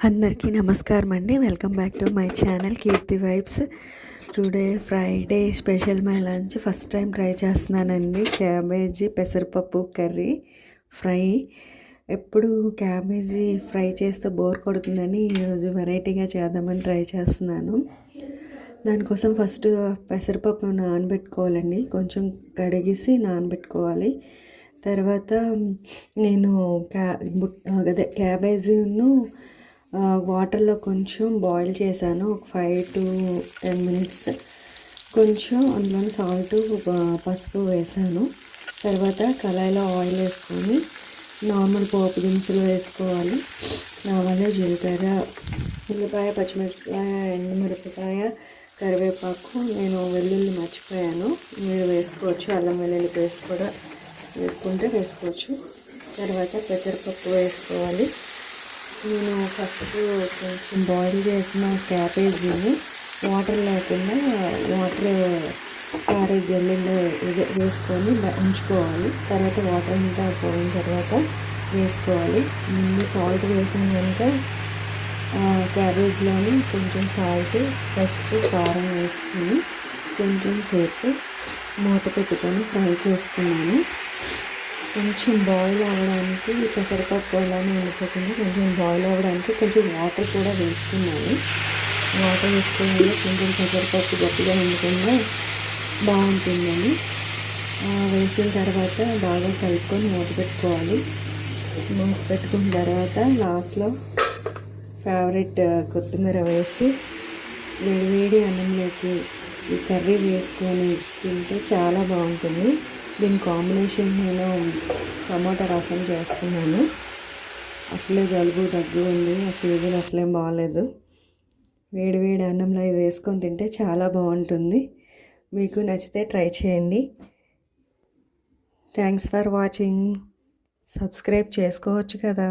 అందరికీ నమస్కారం అండి. Welcome back to my channel Keerthi vibes. Today Friday special my lunch. First time try చేస్తున్నానండి. Cabbage పెసరపప్పు కర్రీ ఫ్రై. ఎప్పుడు క్యాబేజీ ఫ్రై చేస్తే బోర్ కొడుతుందని ఈరోజు వెరైటీగా చేద్దామని ట్రై చేస్తున్నాను. దానికోసం ఫస్ట్ పెసరపప్పు నానబెట్టుకోవాలండి. కొంచెం కడిగేసి నానబెట్టుకోవాలి. తర్వాత నేను క్యాబేజీను వాటర్లో కొంచెం బాయిల్ చేశాను. ఒక 5 to 10 minutes. కొంచెం అందులో సాల్ట్ పసుపు వేసాను. తర్వాత కళాయిలో ఆయిల్ వేసుకొని నార్మల్ పోపు దినుసులు వేసుకోవాలి. ఆవాలు, జీలకర్ర, ఉల్లిపాయ, పచ్చిమిరపకాయ, ఎండుమిరపకాయ, కరివేపాకు. నేను వెల్లుల్లి మర్చిపోయాను, మీరు వేసుకోవచ్చు. అల్లం వెల్లుల్లి పేస్ట్ కూడా వేసుకుంటే వేసుకోవచ్చు. తర్వాత పెసరపప్పు వేసుకోవాలి. నేను ఫస్ట్ కొంచెం బాయిల్ చేసిన క్యాబేజీని వాటర్ లేకుండా వాటర్ కారే జల్లెల్లో వేసుకొని ఉంచుకోవాలి. తర్వాత వాటర్ అంతా పోయిన తర్వాత వేసుకోవాలి. ముందు సాల్ట్ వేసిన కనుక క్యాబేజ్లోని కొంచెం సాల్ట్, పసుపు, కారం వేసుకొని కొంచెం సేపు మూత పెట్టుకొని ఫ్రై చేసుకున్నాను. కొంచెం బాయిల్ అవ్వడానికి పెసరపప్పు అలానే ఉండిపోతుంది. కొంచెం బాయిల్ అవ్వడానికి కొంచెం వాటర్ కూడా వేసుకున్నాను. వాటర్ వేసుకుని కొంచెం పెసరపప్పు గట్టిగా ఉండకుండా బాగుంటుందని వేసిన తర్వాత బాగా కలుపుకొని మూత పెట్టుకోవాలి. మూత పెట్టుకున్న తర్వాత లాస్ట్లో ఫేవరెట్ కొత్తిమీర వేసి వేడి అన్నంలోకి ఈ కర్రీ వేసుకొని తింటే చాలా బాగుంటుంది. దీని కాంబినేషన్ నేను టమాటా రసం చేసుకున్నాను. అసలే జలుబు దగ్గు ఉంది, ఆ సీజన్ అసలేం బాగాలేదు. వేడి వేడి అన్నంలో ఇది వేసుకొని తింటే చాలా బాగుంటుంది. మీకు నచ్చితే ట్రై చేయండి. Thanks for watching. సబ్స్క్రైబ్ చేసుకోవచ్చు కదా.